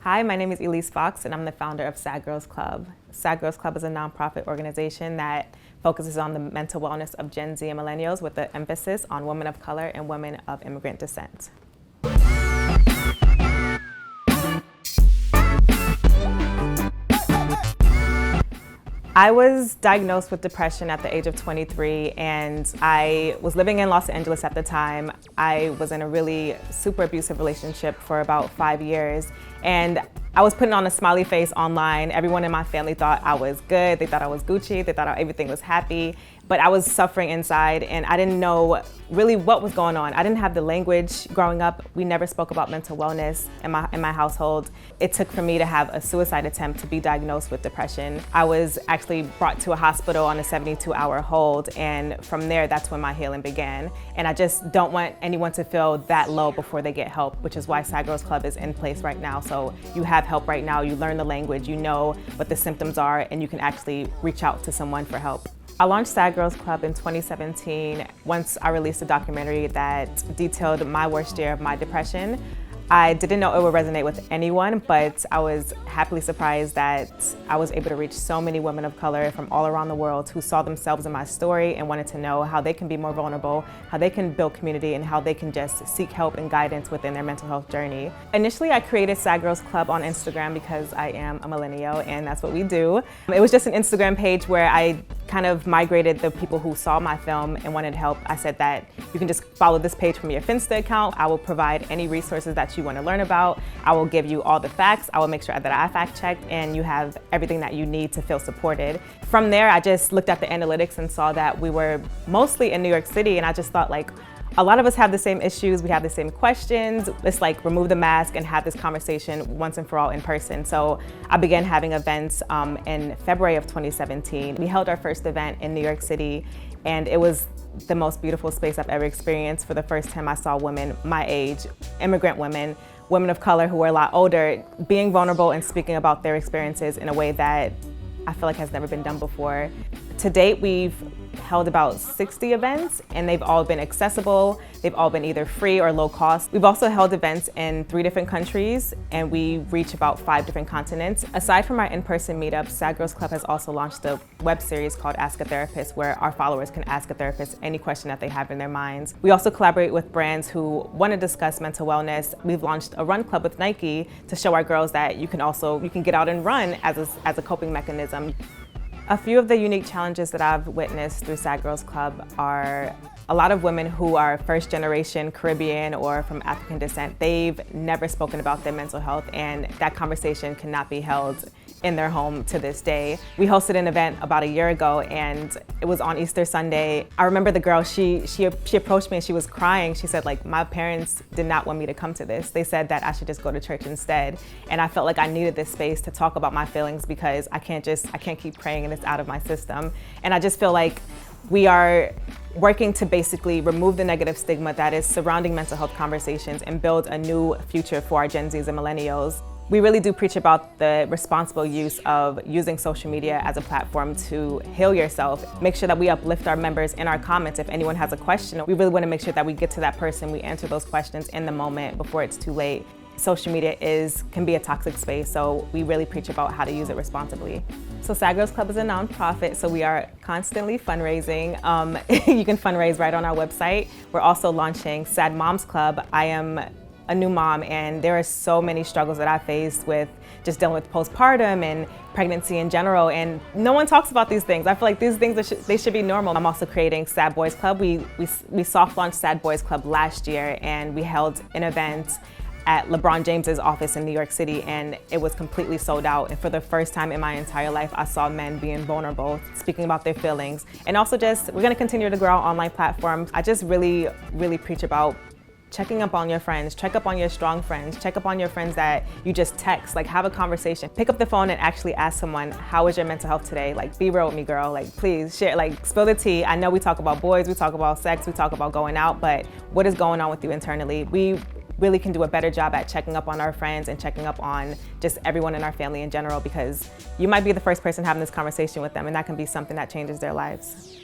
Hi, my name is Elyse Fox, and I'm the founder of Sad Girls Club. Sad Girls Club is a nonprofit organization that focuses on the mental wellness of Gen Z and millennials with an emphasis on women of color and women of immigrant descent. I was diagnosed with depression at the age of 23, and I was living in Los Angeles at the time. I was in a really super abusive relationship for about 5 years, and I was putting on a smiley face online. Everyone in my family thought I was good. They thought I was Gucci. They thought everything was happy, but I was suffering inside, and I didn't know really what was going on. I didn't have the language growing up. We never spoke about mental wellness in my household. It took for me to have a suicide attempt to be diagnosed with depression. I was actually brought to a hospital on a 72-hour hold, and from there, that's when my healing began. And I just don't want anyone to feel that low before they get help, which is why Sad Girls Club is in place right now. So you have help right now, you learn the language, you know what the symptoms are, and you can actually reach out to someone for help. I launched Sad Girls Club in 2017 once I released a documentary that detailed my worst year of my depression. I didn't know it would resonate with anyone, but I was happily surprised that I was able to reach so many women of color from all around the world who saw themselves in my story and wanted to know how they can be more vulnerable, how they can build community, and how they can just seek help and guidance within their mental health journey. Initially, I created Sad Girls Club on Instagram because I am a millennial and that's what we do. It was just an Instagram page where I kind of migrated the people who saw my film and wanted help. I said that you can just follow this page from your Finsta account. I will provide any resources that you want to learn about. I will give you all the facts. I will make sure that I fact checked and you have everything that you need to feel supported. From there, I just looked at the analytics and saw that we were mostly in New York City, and I just thought, like, a lot of us have the same issues, we have the same questions. Let's like remove the mask and have this conversation once and for all in person. So I began having events in February of 2017. We held our first event in New York City, and it was the most beautiful space I've ever experienced. For the first time, I saw women my age, immigrant women, women of color who were a lot older, being vulnerable and speaking about their experiences in a way that I feel like has never been done before. To date, we've held about 60 events, and they've all been accessible. They've all been either free or low cost. We've also held events in 3 different countries, and we reach about 5 different continents. Aside from our in-person meetups, Sad Girls Club has also launched a web series called Ask a Therapist, where our followers can ask a therapist any question that they have in their minds. We also collaborate with brands who want to discuss mental wellness. We've launched a run club with Nike to show our girls that you can get out and run as a coping mechanism. A few of the unique challenges that I've witnessed through Sad Girls Club are a lot of women who are first generation Caribbean or from African descent. They've never spoken about their mental health, and that conversation cannot be held in their home to this day. We hosted an event about a year ago, and it was on Easter Sunday. I remember the girl, she approached me and she was crying. She said, like, my parents did not want me to come to this. They said that I should just go to church instead. And I felt like I needed this space to talk about my feelings because I can't keep praying and it's out of my system. And I just feel like we are working to basically remove the negative stigma that is surrounding mental health conversations and build a new future for our Gen Zs and millennials. We really do preach about the responsible use of using social media as a platform to heal yourself. Make sure that we uplift our members in our comments. If anyone has a question, we really want to make sure that we get to that person, we answer those questions in the moment before it's too late. Social media can be a toxic space, so we really preach about how to use it responsibly. So Sad Girls Club is a nonprofit, so we are constantly fundraising. You can fundraise right on our website. We're also launching Sad Moms Club. I am a new mom, and there are so many struggles that I faced with just dealing with postpartum and pregnancy in general, and no one talks about these things. I feel like these things, they should be normal. I'm also creating Sad Boys Club. We soft launched Sad Boys Club last year, and we held an event at LeBron James's office in New York City, and it was completely sold out. And for the first time in my entire life, I saw men being vulnerable, speaking about their feelings. And also we're gonna continue to grow our online platforms. I just really, really preach about checking up on your friends, check up on your strong friends, check up on your friends that you just text, like have a conversation. Pick up the phone and actually ask someone, how is your mental health today? Like, be real with me, girl. Like, please share, like spill the tea. I know we talk about boys, we talk about sex, we talk about going out, but what is going on with you internally? We really can do a better job at checking up on our friends and checking up on just everyone in our family in general, because you might be the first person having this conversation with them, and that can be something that changes their lives.